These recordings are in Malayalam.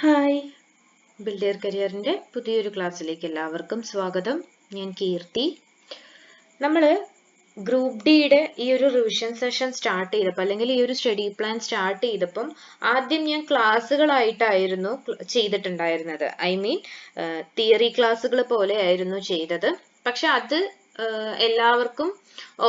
ഹായ്, ബിൽഡർ കരിയറിൻ്റെ പുതിയൊരു ക്ലാസ്സിലേക്ക് എല്ലാവർക്കും സ്വാഗതം. ഞാൻ കീർത്തി. നമ്മൾ ഗ്രൂപ്പ് ഡിയുടെ ഈ ഒരു റിവിഷൻ സെഷൻ സ്റ്റാർട്ട് ചെയ്തപ്പോൾ അല്ലെങ്കിൽ ഈ ഒരു സ്റ്റഡി പ്ലാൻ സ്റ്റാർട്ട് ചെയ്തപ്പം ആദ്യം ഞാൻ ക്ലാസ്സുകളായിട്ടായിരുന്നു ചെയ്തിട്ടുണ്ടായിരുന്നത്. ഐ മീൻ തിയറി ക്ലാസ്സുകൾ പോലെ ആയിരുന്നു ചെയ്തത്. പക്ഷെ അത് എല്ലാവർക്കും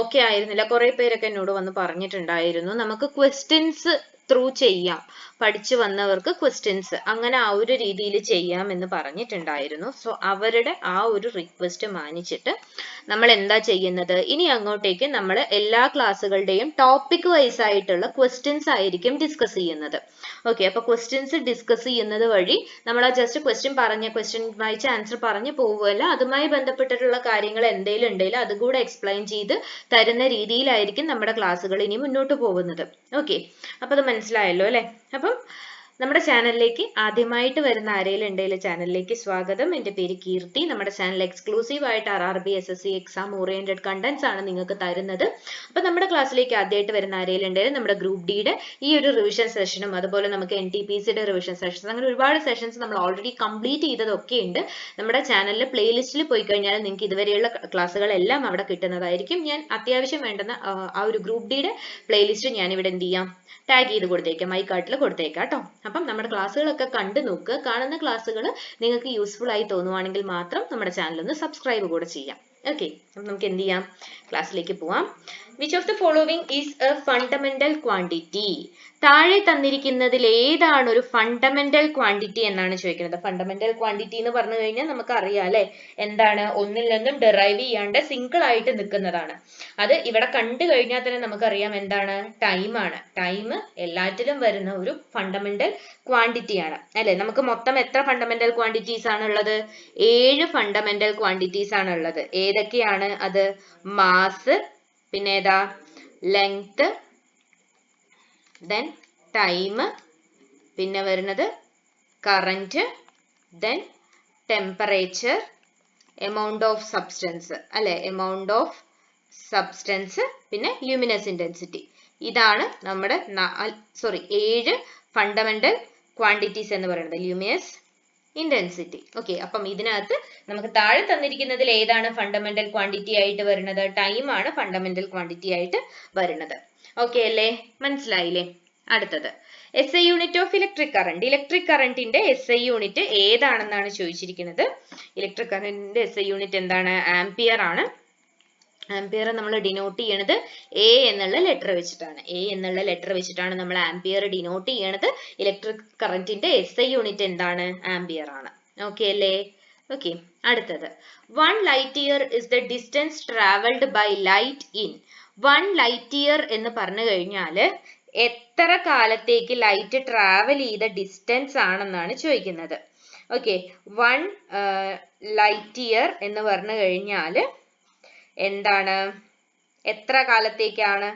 ഓക്കെ ആയിരുന്നില്ല. കുറെ പേരൊക്കെ എന്നോട് വന്ന് പറഞ്ഞിട്ടുണ്ടായിരുന്നു നമുക്ക് ക്വസ്റ്റ്യൻസ് ത്രൂ ചെയ്യാം, പഠിച്ചു വന്നവർക്ക് ക്വസ്റ്റ്യൻസ് അങ്ങനെ ആ ഒരു രീതിയിൽ ചെയ്യാം എന്ന് പറഞ്ഞിട്ടുണ്ടായിരുന്നു. സോ അവരുടെ ആ ഒരു റിക്വസ്റ്റ് മാനിച്ചിട്ട് നമ്മൾ എന്താ ചെയ്യുന്നത്, ഇനി അങ്ങോട്ടേക്ക് നമ്മൾ എല്ലാ ക്ലാസ്സുകളുടെയും ടോപ്പിക് വൈസ് ആയിട്ടുള്ള ക്വസ്റ്റ്യൻസ് ആയിരിക്കും ഡിസ്കസ് ചെയ്യുന്നത്. ഓക്കെ, അപ്പൊ ക്വസ്റ്റ്യൻസ് ഡിസ്കസ് ചെയ്യുന്നത് വഴി നമ്മൾ ആ ജസ്റ്റ് ക്വസ്റ്റ്യൻ വായിച്ച ആൻസർ പറഞ്ഞു പോവുകയല്ല, അതുമായി ബന്ധപ്പെട്ടിട്ടുള്ള കാര്യങ്ങൾ എന്തെങ്കിലും ഉണ്ടെങ്കിൽ അതുകൂടെ എക്സ്പ്ലെയിൻ ചെയ്ത് തരുന്ന രീതിയിലായിരിക്കും നമ്മുടെ ക്ലാസ്സുകൾ ഇനി മുന്നോട്ട് പോകുന്നത്. ഓക്കെ, അപ്പൊ അത് മനസ്സിലായല്ലോ അല്ലെ? അപ്പം നമ്മുടെ ചാനലിലേക്ക് ആദ്യമായിട്ട് വരുന്ന ആരെങ്കിലും ഉണ്ടെങ്കിൽ ചാനലിലേക്ക് സ്വാഗതം. എൻ്റെ പേര് കീർത്തി. നമ്മുടെ ചാനൽ എക്സ്ക്ലൂസീവ് ആയിട്ട് RRB SSC exam oriented contents ആണ് നിങ്ങൾക്ക് തരുന്നത്. അപ്പൊ നമ്മുടെ ക്ലാസ്സിലേക്ക് ആദ്യമായിട്ട് വരുന്ന ആരെങ്കിലും ഉണ്ടെങ്കിൽ നമ്മുടെ ഗ്രൂപ്പ് ഡിയുടെ ഈ ഒരു റിവിഷൻ സെഷനും അതുപോലെ നമുക്ക് NTPCയുടെ റിവിഷൻ സെഷൻസ് അങ്ങനെ ഒരുപാട് സെഷൻസ് നമ്മൾ ഓൾറെഡി കംപ്ലീറ്റ് ചെയ്തതൊക്കെ ഉണ്ട്. നമ്മുടെ ചാനലിൽ പ്ലേലിസ്റ്റിൽ പോയി കഴിഞ്ഞാൽ നിങ്ങൾക്ക് ഇതുവരെയുള്ള ക്ലാസ്സുകളെല്ലാം അവിടെ കിട്ടുന്നതായിരിക്കും. ഞാൻ അത്യാവശ്യം വേണ്ടുന്ന ആ ഒരു ഗ്രൂപ്പ് ഡിയുടെ പ്ലേലിസ്റ്റ് ഞാൻ ഇവിടെ എന്ത് ചെയ്യാം, ടാഗ് ചെയ്ത് കൊടുത്തേക്കാം, ഐക്കാർട്ടിൽ കൊടുത്തേക്കാം കേട്ടോ. അപ്പം നമ്മുടെ ക്ലാസ്സുകളൊക്കെ കണ്ടു നോക്കുക. കാണുന്ന ക്ലാസ്സുകൾ നിങ്ങൾക്ക് യൂസ്ഫുൾ ആയി തോന്നുവാണെങ്കിൽ മാത്രം നമ്മുടെ ചാനൽ ഒന്ന് സബ്സ്ക്രൈബ് കൂടെ ചെയ്യാം. ഓക്കെ, അപ്പം നമുക്ക് എന്ത് ചെയ്യാം, ക്ലാസ്സിലേക്ക് പോവാം. Which of the following is A fundamental quantity? താഴെ തന്നിരിക്കുന്നതിൽ ഏതാണ് ഒരു ഫണ്ടമെന്റൽ ക്വാണ്ടിറ്റി എന്നാണ് ചോദിക്കുന്നത്. ഫണ്ടമെന്റൽ ക്വാണ്ടിറ്റി എന്ന് പറഞ്ഞു കഴിഞ്ഞാൽ നമുക്ക് അറിയാം അല്ലെ, എന്താണ്, ഒന്നിൽ നിന്നും ഡെറൈവ് ചെയ്യാണ്ട് സിംഗിൾ ആയിട്ട് നിൽക്കുന്നതാണ്. അത് ഇവിടെ കണ്ടു കഴിഞ്ഞാൽ തന്നെ നമുക്കറിയാം എന്താണ്, ടൈം ആണ്. ടൈം എല്ലാറ്റിലും വരുന്ന ഒരു ഫണ്ടമെന്റൽ ക്വാണ്ടിറ്റി ആണ് അല്ലെ. നമുക്ക് മൊത്തം എത്ര ഫണ്ടമെന്റൽ ക്വാണ്ടിറ്റീസ് ആണ് ഉള്ളത്? 7 ഫണ്ടമെന്റൽ ക്വാണ്ടിറ്റീസ് ആണ് ഉള്ളത്. ഏതൊക്കെയാണ് അത്? മാസ്, പിന്നെ ഏതാ, ലെങ്ത്, ദെൻ ടൈം, പിന്നെ വരുന്നത് current, then temperature, amount of substance അല്ലെ, എമൗണ്ട് ഓഫ് സബ്സ്റ്റൻസ്, പിന്നെ ല്യൂമിനസ് ഇന്റൻസിറ്റി. ഇതാണ് നമ്മുടെ 7 ഫണ്ടമെന്റൽ ക്വാണ്ടിറ്റീസ് എന്ന് പറയുന്നത്, ല്യൂമിനസ് ഇന്റൻസിറ്റി. ഓക്കെ, അപ്പം ഇതിനകത്ത് നമുക്ക് താഴെ തന്നിരിക്കുന്നതിൽ ഏതാണ് ഫണ്ടമെന്റൽ ക്വാണ്ടിറ്റി ആയിട്ട് വരുന്നത്? ടൈം ആണ് ഫണ്ടമെന്റൽ ക്വാണ്ടിറ്റി ആയിട്ട് വരുന്നത്. ഓക്കെ അല്ലേ, മനസ്സിലായില്ലേ? അടുത്തത് SI unit of electric current. Electric കറന്റിന്റെ SI യൂണിറ്റ് ഏതാണെന്നാണ് ചോദിച്ചിരിക്കുന്നത്. ഇലക്ട്രിക് കറന്റിന്റെ SI യൂണിറ്റ് എന്താണ്? ആംപിയർ ആണ്. ആംപിയർ നമ്മൾ ഡിനോട്ട് ചെയ്യണത് A എന്നുള്ള ലെറ്റർ വെച്ചിട്ടാണ്. A എന്നുള്ള ലെറ്റർ വെച്ചിട്ടാണ് നമ്മൾ ആംപിയർ ഡിനോട്ട് ചെയ്യണത്. ഇലക്ട്രിക് കറന്റിന്റെ SI യൂണിറ്റ് എന്താണ്? ആംപിയർ ആണ്. ഓക്കെ അല്ലേ? ഓക്കെ, അടുത്തത് 1 light year is the distance traveled by light in. 1 light year എന്ന് പറഞ്ഞു കഴിഞ്ഞാൽ എത്ര കാലത്തേക്ക് ലൈറ്റ് ട്രാവൽ ചെയ്ത ഡിസ്റ്റൻസ് ആണെന്നാണ് ചോദിക്കുന്നത്. ഓക്കെ, 1 light year എന്ന് പറഞ്ഞു കഴിഞ്ഞാൽ എന്താണ്, എത്ര കാലത്തേക്കാണ്?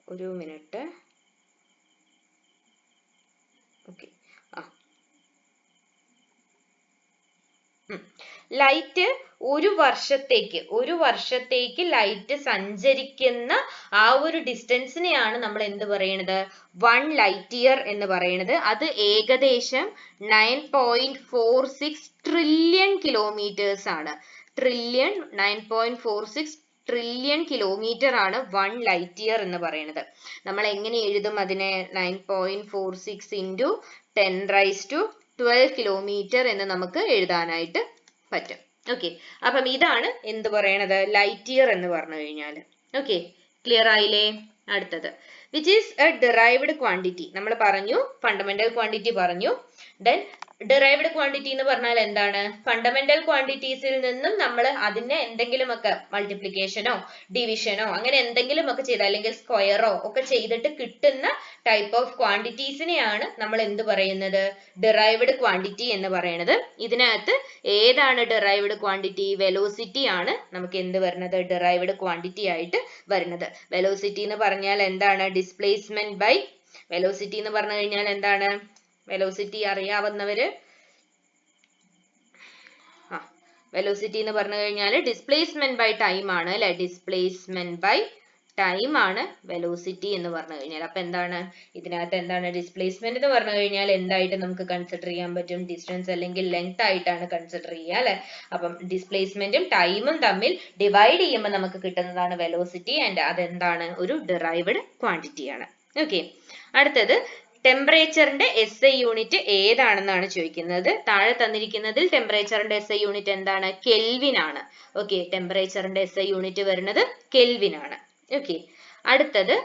ഒരു മിനിറ്റ്. ഓക്കെ, ലൈറ്റ് ഒരു വർഷത്തേക്ക് ലൈറ്റ് സഞ്ചരിക്കുന്ന ആ ഒരു ഡിസ്റ്റൻസിനെയാണ് നമ്മൾ എന്ത് പറയണത്? 1 light year എന്ന് പറയുന്നത്. അത് ഏകദേശം 9.46 ട്രില്യൺ കിലോമീറ്റേഴ്സ് ആണ്. 9.46 ട്രില്യൺ കിലോമീറ്റർ ആണ് 1 light year എന്ന് പറയുന്നത്. നമ്മൾ എങ്ങനെ എഴുതും അതിനെ? 9.46 into 10⁻12 കിലോമീറ്റർ എന്ന് നമുക്ക് എഴുതാനായിട്ട് പറ്റും. ഓക്കെ, അപ്പം ഇതാണ് എന്ത് പറയണത്? ലൈറ്റ് ഇയർ എന്ന് പറഞ്ഞു കഴിഞ്ഞാൽ. ഓക്കെ, ക്ലിയർ ആയില്ലേ? അടുത്തത് which is A derived quantity. നമ്മൾ പറഞ്ഞു ഫണ്ടമെന്റൽ ക്വാണ്ടിറ്റി പറഞ്ഞു. ദെൻ ഡിറൈവ്ഡ് ക്വാണ്ടിറ്റി എന്ന് പറഞ്ഞാൽ എന്താണ്? ഫണ്ടമെന്റൽ ക്വാണ്ടിറ്റീസിൽ നിന്നും നമ്മൾ അതിനെ എന്തെങ്കിലുമൊക്കെ മൾട്ടിപ്ലിക്കേഷനോ ഡിവിഷനോ അങ്ങനെ എന്തെങ്കിലുമൊക്കെ ചെയ്ത് അല്ലെങ്കിൽ സ്ക്വയറോ ഒക്കെ ചെയ്തിട്ട് കിട്ടുന്ന ടൈപ്പ് ഓഫ് ക്വാണ്ടിറ്റീസിനെയാണ് നമ്മൾ എന്ത് പറയുന്നത്? ഡിറൈവ്ഡ് ക്വാണ്ടിറ്റി എന്ന് പറയുന്നത്. ഇതിനകത്ത് ഏതാണ് ഡിറൈവ്ഡ് ക്വാണ്ടിറ്റി? വെലോസിറ്റി ആണ് നമുക്ക് എന്ത് വരുന്നത്? ഡിറൈവ്ഡ് ക്വാണ്ടിറ്റി ആയിട്ട് വരുന്നത്. വെലോസിറ്റി എന്ന് പറഞ്ഞാൽ എന്താണ്? ഡിസ്പ്ലേസ്മെന്റ് ബൈ, വെലോസിറ്റി എന്ന് പറഞ്ഞു കഴിഞ്ഞാൽ എന്താണ്? വെലോസിറ്റി അറിയാവുന്നവര്, വെലോസിറ്റി എന്ന് പറഞ്ഞു കഴിഞ്ഞാൽ ഡിസ്പ്ലേസ്മെന്റ് ബൈ ടൈം ആണ് അല്ലെ. ഡിസ്പ്ലേസ്മെന്റ് ബൈ ടൈം ആണ് വെലോസിറ്റി എന്ന് പറഞ്ഞു കഴിഞ്ഞാൽ. അപ്പൊ എന്താണ് ഇതിനകത്ത് എന്താണ് ഡിസ്പ്ലേസ്മെന്റ് എന്ന് പറഞ്ഞു കഴിഞ്ഞാൽ എന്തായിട്ട് നമുക്ക് കൺസിഡർ ചെയ്യാൻ പറ്റും? ഡിസ്റ്റൻസ് അല്ലെങ്കിൽ ലെങ്ത് ആയിട്ടാണ് കൺസിഡർ ചെയ്യുക അല്ലെ. അപ്പം ഡിസ്പ്ലേസ്മെന്റും ടൈമും തമ്മിൽ ഡിവൈഡ് ചെയ്യുമ്പോൾ നമുക്ക് കിട്ടുന്നതാണ് വെലോസിറ്റി. ആൻഡ് അതെന്താണ്? ഒരു ഡിറൈവ്ഡ് ക്വാണ്ടിറ്റി ആണ്. ഓക്കെ, അടുത്തത് ടെമ്പറേച്ചറിന്റെ SI യൂണിറ്റ് ഏതാണെന്നാണ് ചോദിക്കുന്നത്. താഴെ തന്നിരിക്കുന്നതിൽ ടെമ്പറേച്ചറിന്റെ SI യൂണിറ്റ് എന്താണ്? കെൽവിൻ ആണ്. ഓക്കെ, ടെമ്പറേച്ചറിന്റെ SI യൂണിറ്റ് വരുന്നത് കെൽവിൻ ആണ്. ഓക്കെ, അടുത്തത്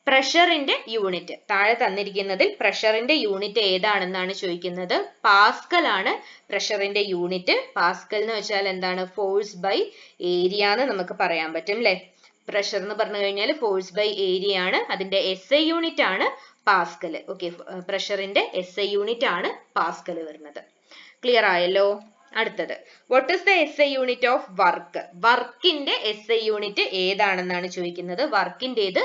പ്രഷറിന്റെ യൂണിറ്റ്. താഴെ തന്നിരിക്കുന്നതിൽ പ്രഷറിന്റെ യൂണിറ്റ് ഏതാണെന്നാണ് ചോദിക്കുന്നത്. പാസ്കൽ ആണ് പ്രഷറിന്റെ യൂണിറ്റ്. പാസ്കൽ എന്ന് വെച്ചാൽ എന്താണ്? ഫോഴ്സ് ബൈ ഏരിയ എന്ന് നമുക്ക് പറയാൻ പറ്റും അല്ലെ. പ്രഷർ എന്ന് പറഞ്ഞു കഴിഞ്ഞാൽ ഫോഴ്സ് ബൈ ഏരിയ ആണ്. അതിന്റെ SI യൂണിറ്റ് ആണ് പാസ്കൽ. ഓക്കെ, പ്രഷറിന്റെ SI യൂണിറ്റ് ആണ് പാസ്കൽ വരുന്നത്. ക്ലിയർ ആയല്ലോ? അടുത്തത് what is the SI unit of work? വർക്കിന്റെ SI യൂണിറ്റ് ഏതാണെന്നാണ് ചോദിക്കുന്നത്. വർക്കിന്റേത്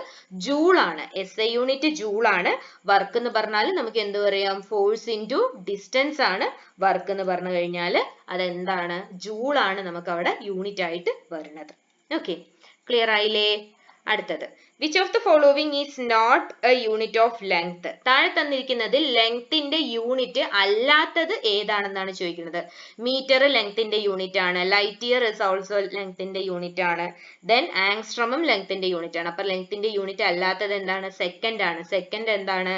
ജൂൾ ആണ്. SI യൂണിറ്റ് ജൂൾ ആണ്. വർക്ക് എന്ന് പറഞ്ഞാൽ നമുക്ക് എന്ത് പറയാം? ഫോഴ്സ് ഇൻറ്റു ഡിസ്റ്റൻസ് ആണ് വർക്ക് എന്ന് പറഞ്ഞു കഴിഞ്ഞാൽ. അതെന്താണ്? ജൂൾ ആണ് നമുക്ക് അവിടെ യൂണിറ്റ് ആയിട്ട് വരുന്നത്. ഓക്കെ, ക്ലിയർ ആയില്ലേ? അടുത്തത് which of the following is not a unit of length? താഴെ തന്നിരിക്കുന്നതിൽ ലെങ്ത്തിന്റെ യൂണിറ്റ് അല്ലാത്തത് ഏതാണെന്നാണ് ചോദിക്കുന്നത്. മീറ്റർ ലെങ്ത്തിന്റെ യൂണിറ്റ് ആണ്. ലൈറ്റ് ഇയർ ഇസ് ഓൾസോ ലെങ്ത്തിന്റെ യൂണിറ്റ് ആണ്. ദെൻ ആങ്സ്ട്രോമും ലെങ്ത്തിന്റെ യൂണിറ്റ് ആണ്. അപ്പൊ ലെങ്ത്തിന്റെ യൂണിറ്റ് അല്ലാത്തത് എന്താണ്? സെക്കൻഡ് ആണ്. സെക്കൻഡ് എന്താണ്?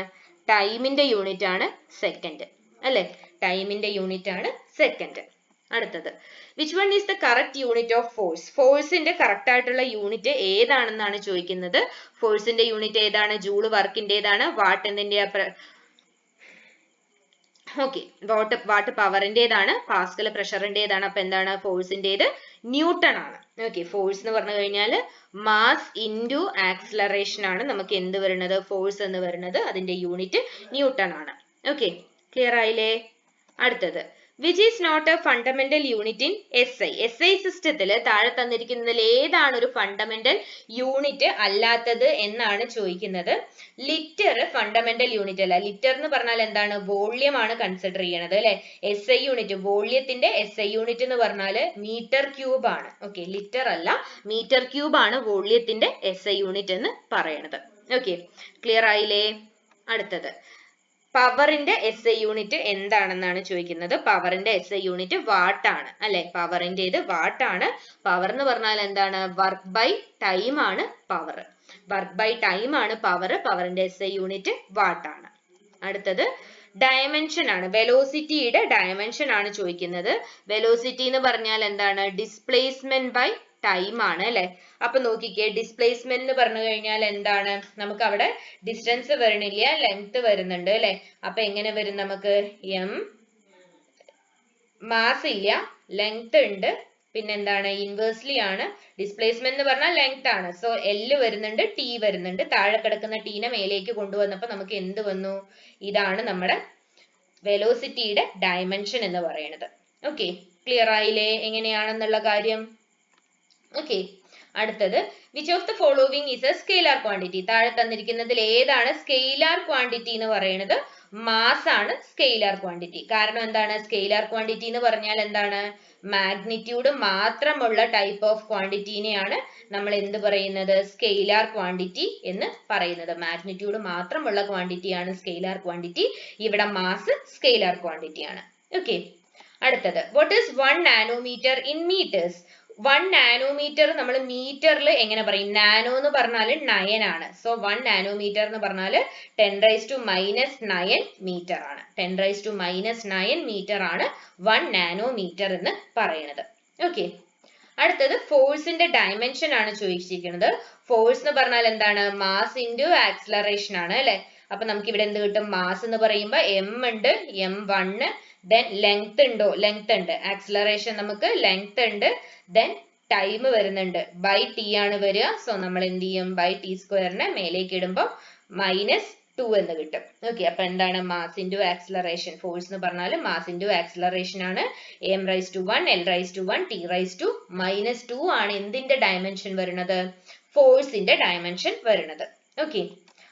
ടൈമിന്റെ യൂണിറ്റ് ആണ് സെക്കൻഡ് അല്ലെ. ടൈമിന്റെ യൂണിറ്റ് ആണ് സെക്കൻഡ്. അടുത്തത് which one is the correct unit of force? ഫോഴ്സിന്റെ കറക്റ്റ് ആയിട്ടുള്ള യൂണിറ്റ് ഏതാണെന്നാണ് ചോദിക്കുന്നത്. ഫോഴ്സിന്റെ യൂണിറ്റ് ഏതാണ്? ജൂള് വർക്കിന്റേതാണ്. വാട്ട് എന്തിന്റെ? ഓക്കെ, വാട്ട് പവറിന്റേതാണ്. പാസ്കൽ പ്രഷറിന്റേതാണ്. അപ്പൊ എന്താണ്? ഫോഴ്സിന്റേത് ന്യൂട്ടൺ ആണ്. ഓക്കെ, ഫോഴ്സ് എന്ന് പറഞ്ഞു കഴിഞ്ഞാൽ മാസ് ഇൻറ്റു ആക്സിലറേഷൻ ആണ് നമുക്ക് എന്ത് വരുന്നത്? ഫോഴ്സ് എന്ന് വരുന്നത്. അതിന്റെ യൂണിറ്റ് ന്യൂട്ടൺ ആണ്. ഓക്കെ, ക്ലിയർ ആയില്ലേ? അടുത്തത് which is not a fundamental unit in SI? SI സിസ്റ്റത്തിൽ താഴെ തന്നിരിക്കുന്നതിൽ ഏതാണ് ഒരു ഫണ്ടമെന്റൽ യൂണിറ്റ് അല്ലാത്തത് എന്നാണ് ചോദിക്കുന്നത്. ലിറ്റർ ഫണ്ടമെന്റൽ യൂണിറ്റ് അല്ല. ലിറ്റർ എന്ന് പറഞ്ഞാൽ എന്താണ്? വോള്യം ആണ് കൺസിഡർ ചെയ്യണത് അല്ലെ. SI യൂണിറ്റ്, വോള്യത്തിന്റെ SI യൂണിറ്റ് എന്ന് പറഞ്ഞാൽ മീറ്റർ ക്യൂബ് ആണ്. ഓക്കെ, ലിറ്റർ അല്ല, മീറ്റർ ക്യൂബ് ആണ് വോള്യത്തിന്റെ SI യൂണിറ്റ് എന്ന് പറയുന്നത്. ഓക്കെ, ക്ലിയർ ആയില്ലേ? അടുത്തത് പവറിന്റെ SI യൂണിറ്റ് എന്താണെന്നാണ് ചോദിക്കുന്നത്. പവറിന്റെ SI യൂണിറ്റ് വാട്ട് ആണ് അല്ലെ. പവറിന്റെ ഇത് വാട്ട് ആണ്. പവർ എന്ന് പറഞ്ഞാൽ എന്താണ്? വർക്ക് ബൈ ടൈം ആണ് പവർ. വർക്ക് ബൈ ടൈം ആണ് പവർ. പവറിന്റെ SI യൂണിറ്റ് വാട്ട് ആണ്. അടുത്തത് ഡയമെൻഷൻ ആണ്. വെലോസിറ്റിയുടെ ഡയമെൻഷൻ ആണ് ചോദിക്കുന്നത്. വെലോസിറ്റി എന്ന് പറഞ്ഞാൽ എന്താണ്? ഡിസ്പ്ലേസ്മെന്റ് ബൈ ടൈം ആണ് അല്ലെ. അപ്പൊ നോക്കിക്കേ, ഡിസ്പ്ലേസ്മെന്റ് എന്ന് പറഞ്ഞു കഴിഞ്ഞാൽ എന്താണ്? നമുക്ക് അവിടെ ഡിസ്റ്റൻസ് വരണില്ല, ലെങ്ത് വരുന്നുണ്ട് അല്ലെ. അപ്പൊ എങ്ങനെ വരും? നമുക്ക് m മാസ് ഇല്ല, ലെങ്ത് ഉണ്ട്, പിന്നെ എന്താണ്? ഇൻവേഴ്സ്ലി ആണ്. ഡിസ്പ്ലേസ്മെന്റ് എന്ന് പറഞ്ഞാൽ ലെങ്ത് ആണ്. സോ L വരുന്നുണ്ട്, T വരുന്നുണ്ട്. താഴെ കിടക്കുന്ന ടീനെ മേലേക്ക് കൊണ്ടുവന്നപ്പോ നമുക്ക് എന്ത് വന്നു? ഇതാണ് നമ്മുടെ വെലോസിറ്റിയുടെ ഡയമെൻഷൻ എന്ന് പറയുന്നത്. ഓക്കെ, ക്ലിയർ ആയില്ലേ എങ്ങനെയാണെന്നുള്ള കാര്യം? ഓക്കെ, അടുത്തത് which of the following is A scalar quantity? താഴെ തന്നിരിക്കുന്നതിൽ ഏതാണ് സ്കെയിലാർ ക്വാണ്ടിറ്റി എന്ന് പറയുന്നത്? മാസ് ആണ് സ്കെയിലാർ ക്വാണ്ടിറ്റി. കാരണം എന്താണ്? സ്കെയിലാർ ക്വാണ്ടിറ്റി എന്ന് പറഞ്ഞാൽ എന്താണ്? മാഗ്നിറ്റ്യൂഡ് മാത്രമുള്ള ടൈപ്പ് ഓഫ് ക്വാണ്ടിറ്റിനെയാണ് നമ്മൾ എന്ത് പറയുന്നത്? സ്കെയിലാർ ക്വാണ്ടിറ്റി എന്ന് പറയുന്നത്. മാഗ്നിറ്റ്യൂഡ് മാത്രമുള്ള ക്വാണ്ടിറ്റിയാണ് സ്കെയിലാർ ക്വാണ്ടിറ്റി. ഇവിടെ മാസ് സ്കെയിലാർ ക്വാണ്ടിറ്റി ആണ്. ഓക്കെ, അടുത്തത് what is 1 nanometre in metres? 1 nanometre നമ്മൾ മീറ്ററിൽ എങ്ങനെ പറയും? നാനോ എന്ന് പറഞ്ഞാൽ 9 ആണ്. സോ 1 നാനോമീറ്റർ എന്ന് പറഞ്ഞാൽ 10⁻⁹ മീറ്റർ ആണ്. 10⁻⁹ മീറ്റർ ആണ് 1 നാനോമീറ്റർ എന്ന് പറയുന്നത്. ഓക്കെ, അടുത്തത് ഫോഴ്സിന്റെ ഡയമെൻഷൻ ആണ് ചോദിച്ചിരിക്കുന്നത്. ഫോഴ്സ് എന്ന് പറഞ്ഞാൽ എന്താണ്? മാസ് ഇൻറ്റു ആക്സിലറേഷൻ ആണ് അല്ലെ. അപ്പൊ നമുക്ക് ഇവിടെ എന്ത് കിട്ടും? മാസ് എന്ന് പറയുമ്പോൾ m ഉണ്ട്, m1. ദെൻ ലെങ്ത് ഉണ്ടോ? ലെങ്ത് ഉണ്ട്. ആക്സിലറേഷൻ നമുക്ക് ലെങ്ത് ഉണ്ട്. ദെൻ ടൈം വരുന്നുണ്ട്, ബൈ ടി ആണ് വരിക. സോ നമ്മൾ എന്ത് ചെയ്യും? ബൈ ടി സ്ക്വയറിനെ മേലേക്ക് ഇടുമ്പോൾ -2 എന്ന് കിട്ടും. ഓക്കെ, അപ്പൊ എന്താണ്? Mass into acceleration. ഫോഴ്സ് എന്ന് പറഞ്ഞാൽ മാസ് ഇൻറ്റു ആക്സിലറേഷൻ ആണ്. m⁻⁴ l⁻⁴ t⁻⁻2 ആണ് എന്തിന്റെ ഡയമെൻഷൻ വരുന്നത്? ഫോഴ്സിന്റെ ഡയമെൻഷൻ വരുന്നത്. ഓക്കെ,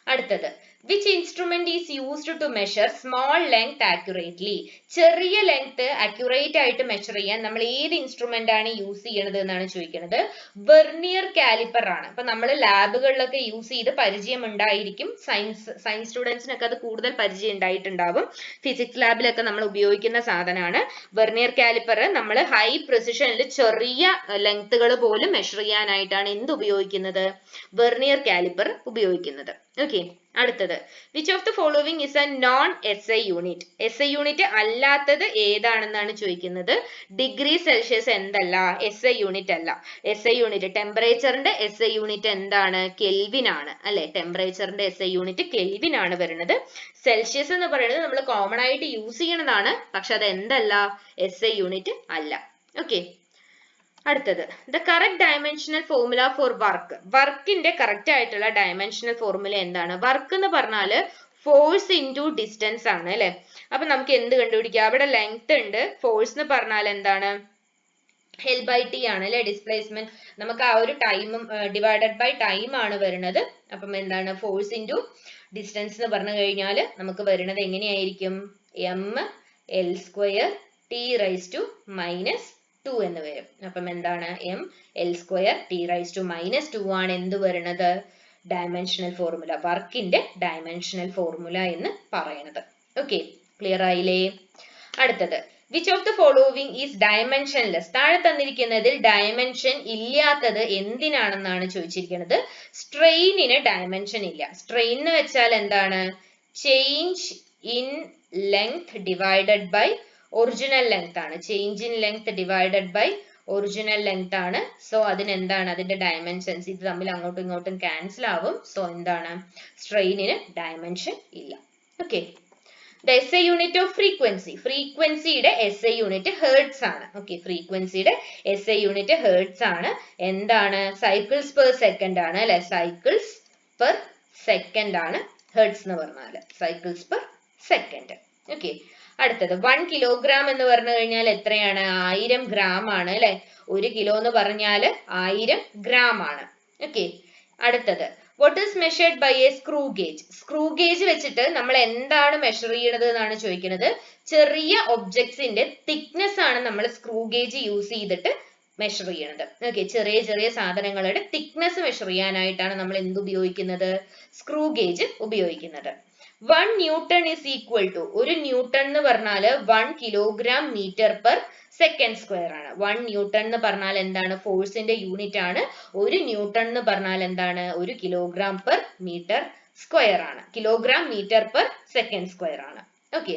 അടുത്തത് Which instrument is used to measure small length accurately? ചെറിയ ലെങ്ത് അക്യുറേറ്റ് ആയിട്ട് മെഷർ ചെയ്യാൻ നമ്മൾ ഏത് ഇൻസ്ട്രുമെന്റ് ആണ് യൂസ് ചെയ്യണത് എന്നാണ് ചോദിക്കുന്നത്. വെർനിയർ കാലിപ്പർ ആണ്. അപ്പൊ നമ്മൾ ലാബുകളിലൊക്കെ യൂസ് ചെയ്ത് പരിചയം ഉണ്ടായിരിക്കും. സയൻസ് സ്റ്റുഡൻസിനൊക്കെ അത് കൂടുതൽ പരിചയം ഉണ്ടായിട്ടുണ്ടാവും. ഫിസിക്സ് ലാബിലൊക്കെ നമ്മൾ ഉപയോഗിക്കുന്ന സാധനമാണ് വെർനിയർ കാലിപ്പർ. നമ്മൾ ഹൈ പ്രിസിഷനിൽ ചെറിയ ലെങ്ത്തുകൾ പോലും മെഷർ ചെയ്യാനായിട്ടാണ് എന്ത് ഉപയോഗിക്കുന്നത്? വെർനിയർ കാലിപ്പർ ഉപയോഗിക്കുന്നത്. ഓക്കെ, അടുത്തത് which of the following is A non SI unit? SI unit അല്ലാത്തത് ഏതാണെന്നാണ് ചോദിക്കുന്നത്. ഡിഗ്രി സെൽഷ്യസ് എന്തല്ല? SI യൂണിറ്റ് അല്ല. SI യൂണിറ്റ് ടെമ്പറേച്ചറിന്റെ SI യൂണിറ്റ് എന്താണ്? കെൽവിൻ ആണ് അല്ലെ? ടെമ്പറേച്ചറിന്റെ SI യൂണിറ്റ് കെൽവിൻ ആണ് വരുന്നത്. സെൽഷ്യസ് എന്ന് പറയുന്നത് നമ്മൾ കോമൺ ആയിട്ട് യൂസ് ചെയ്യണതാണ്, പക്ഷെ അത് എന്തല്ല? SI യൂണിറ്റ് അല്ല. ഓക്കെ, അടുത്തത് the correct dimensional formula four work. വർക്കിന്റെ കറക്റ്റ് ആയിട്ടുള്ള ഡയമെൻഷണൽ ഫോർമുല എന്താണ്? വർക്ക് എന്ന് പറഞ്ഞാല് ഫോഴ്സ് ഇൻറ്റു ഡിസ്റ്റൻസ് ആണ് അല്ലെ? അപ്പൊ നമുക്ക് എന്ത് കണ്ടുപിടിക്കാം? അവിടെ ലെങ്ത് ഉണ്ട്, ഫോഴ്സ് എന്ന് പറഞ്ഞാൽ എന്താണ്? L/T ആണ് അല്ലെ? ഡിസ്പ്ലേസ്മെന്റ് നമുക്ക് ആ ഒരു ടൈമും ഡിവൈഡഡ് ബൈ ടൈം ആണ് വരുന്നത്. അപ്പം എന്താണ്? ഫോഴ്സ് ഇൻറ്റു ഡിസ്റ്റൻസ് എന്ന് പറഞ്ഞു കഴിഞ്ഞാൽ നമുക്ക് വരുന്നത് എങ്ങനെയായിരിക്കും? mL² T⁻⁻2 എന്ന് വരും. അപ്പം എന്താണ്? mL² T⁻⁻2 ആണ് എന്ത് വരുന്നത്? ഡയമെൻഷണൽ ഫോർമുല, വർക്കിന്റെ ഡയമെൻഷണൽ ഫോർമുല എന്ന് പറയുന്നത്. ഓക്കെ, ക്ലിയർ ആയില്ലേ? അടുത്തത് which of the following is dimensionless? താഴെ തന്നിരിക്കുന്നതിൽ ഡയമെൻഷൻ ഇല്ലാത്തത് എന്തിനാണെന്നാണ് ചോദിച്ചിരിക്കുന്നത്. സ്ട്രെയിനിന് ഡയമെൻഷൻ ഇല്ല. സ്ട്രെയിൻ എന്ന് വെച്ചാൽ എന്താണ്? Change in length divided by original length ആണ്. Change in length divided by original length ആണ്. സോ അതിനെന്താണ്? അതിന്റെ ഡയമെൻഷൻസ് ഇത് തമ്മിൽ അങ്ങോട്ടും ഇങ്ങോട്ടും ക്യാൻസൽ ആവും. സോ എന്താണ്? സ്ട്രെയിനിന് ഡയമെൻഷൻ ഇല്ല. Okay, the SI unit of frequency. ഫ്രീക്വൻസിയുടെ SI യൂണിറ്റ് ഹെർട്സ് ആണ്. ഓക്കെ, ഫ്രീക്വൻസിയുടെ SI യൂണിറ്റ് ഹെർട്സ് ആണ്. എന്താണ്? സൈക്കിൾസ് പെർ സെക്കൻഡ് ആണ് അല്ലെ? സൈക്കിൾസ് പെർ സെക്കൻഡ് ആണ് ഹെർട്സ് എന്ന് പറഞ്ഞാൽ. Cycles per second. ഓക്കെ, അടുത്തത് 1 കിലോഗ്രാം എന്ന് പറഞ്ഞു കഴിഞ്ഞാൽ എത്രയാണ്? 1000 ഗ്രാം ആണ് അല്ലെ? 1 കിലോ എന്ന് പറഞ്ഞാൽ 1000 ഗ്രാം ആണ്. ഓക്കെ, അടുത്തത് what is measured by a screw gauge? Screw gauge വെച്ചിട്ട് നമ്മൾ എന്താണ് മെഷർ ചെയ്യണത് എന്നാണ് ചോദിക്കുന്നത്. ചെറിയ ഒബ്ജക്ട്സിന്റെ തിക്നെസ് ആണ് നമ്മൾ സ്ക്രൂ ഗേജ് യൂസ് ചെയ്തിട്ട് മെഷർ ചെയ്യണത്. ഓക്കെ, ചെറിയ ചെറിയ സാധനങ്ങളുടെ തിക്നെസ് മെഷർ ചെയ്യാനായിട്ടാണ് നമ്മൾ എന്ത് ഉപയോഗിക്കുന്നത്? സ്ക്രൂ ഗേജ് ഉപയോഗിക്കുന്നത്. 1 ന്യൂട്ടൺ ഇസ് ഈക്വൽ ടു, ഒരു ന്യൂട്ടൺ എന്ന് പറഞ്ഞാൽ 1 kilogram metre per second square ആണ്. 1 ന്യൂട്ടൺ എന്ന് പറഞ്ഞാൽ എന്താണ്? ഫോഴ്സിന്റെ യൂണിറ്റ് ആണ്. 1 ന്യൂട്ടൺ എന്ന് പറഞ്ഞാൽ എന്താണ്? 1 കിലോഗ്രാം പെർ മീറ്റർ സ്ക്വയർ ആണ്. Kilogram metre per second square ആണ്. ഓക്കെ,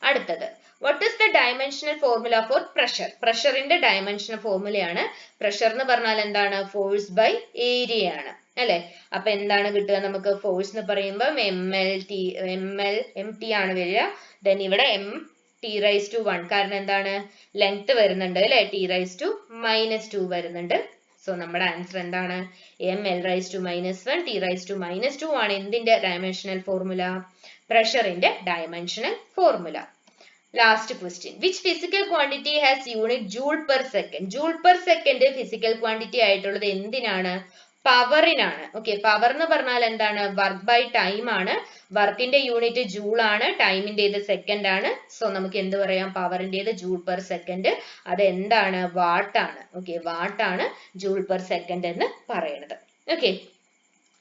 അടുത്തത് what is the dimensional formula for pressure? പ്രഷറിന്റെ ഡയമെൻഷണൽ ഫോർമുലയാണ്. പ്രഷർ എന്ന് പറഞ്ഞാൽ എന്താണ്? ഫോഴ്സ് ബൈ ഏരിയ ആണ് അല്ലെ? അപ്പൊ എന്താണ് കിട്ടുക നമുക്ക്? ഫോഴ്സ് എന്ന് പറയുമ്പോൾ MT ആണ് വരിക. ദെൻ ഇവിടെ T⁻1, കാരണം എന്താണ്? ലെങ്ത് വരുന്നുണ്ട് അല്ലെ? T⁻⁻2 വരുന്നുണ്ട്. സോ നമ്മുടെ ആൻസർ എന്താണ്? mL⁻⁻1 T⁻⁻2 ആണ് എന്തിന്റെ ഡയമെൻഷണൽ ഫോർമുല? പ്രഷറിന്റെ dimensional formula. Last question, which physical quantity has unit joule per second? Joule per second physical quantity ആയിട്ടുള്ളത് എന്തിനാണ്? പവറിനാണ്. ഓക്കെ, പവർ എന്ന് പറഞ്ഞാൽ എന്താണ്? വർക്ക് ബൈ ടൈം ആണ്. വർക്കിന്റെ യൂണിറ്റ് ജൂൾ ആണ്, ടൈമിന്റേത് സെക്കൻഡ് ആണ്. സോ നമുക്ക് എന്ത് പറയാം? പവറിന്റേത് ജൂൾ പെർ സെക്കൻഡ്. അത് എന്താണ്? വാട്ട് ആണ്. ഓക്കെ, വാട്ട് ആണ് ജൂൾ പെർ സെക്കൻഡ് എന്ന് പറയുന്നത്. ഓക്കെ,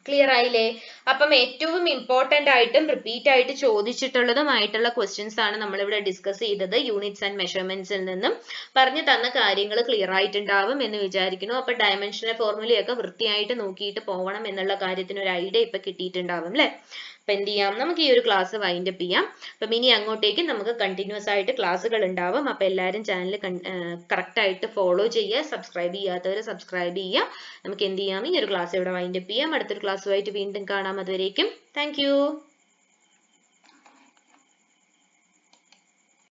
ക്ലിയർ ആയില്ലേ? അപ്പം ഏറ്റവും ഇമ്പോർട്ടന്റ് ആയിട്ടും റിപ്പീറ്റ് ആയിട്ട് ചോദിച്ചിട്ടുള്ളതുമായിട്ടുള്ള ക്വസ്റ്റ്യൻസ് ആണ് നമ്മളിവിടെ ഡിസ്കസ് ചെയ്തത്. യൂണിറ്റ്സ് ആൻഡ് മെഷർമെന്റ്സിൽ നിന്നും പറഞ്ഞു തന്ന കാര്യങ്ങൾ ക്ലിയർ ആയിട്ടുണ്ടാവും എന്ന് വിചാരിക്കുന്നു. അപ്പൊ ഡയമെൻഷണൽ ഫോർമുലയൊക്കെ വൃത്തിയായിട്ട് നോക്കിയിട്ട് പോകണം എന്നുള്ള കാര്യത്തിന് ഒരു ഐഡിയ ഇപ്പൊ കിട്ടിയിട്ടുണ്ടാവും അല്ലെ? അപ്പൊ എന്ത് ചെയ്യാം? നമുക്ക് ഈ ഒരു ക്ലാസ് വൈൻഡ് അപ്പ് ചെയ്യാം. അപ്പം ഇനി അങ്ങോട്ടേക്ക് നമുക്ക് കണ്ടിന്യൂസ് ആയിട്ട് ക്ലാസ്സുകൾ ഉണ്ടാവും. അപ്പൊ എല്ലാവരും ചാനൽ കറക്റ്റ് ആയിട്ട് ഫോളോ ചെയ്യുക. സബ്സ്ക്രൈബ് ചെയ്യാത്തവർ സബ്സ്ക്രൈബ് ചെയ്യുക. നമുക്ക് എന്ത് ചെയ്യാം? ഈ ഒരു ക്ലാസ് ഇവിടെ വൈൻഡ് അപ്പ് ചെയ്യാം. അടുത്തൊരു ക്ലാസ്സുമായിട്ട് വീണ്ടും കാണാം. അതുവരേക്കും താങ്ക് യു.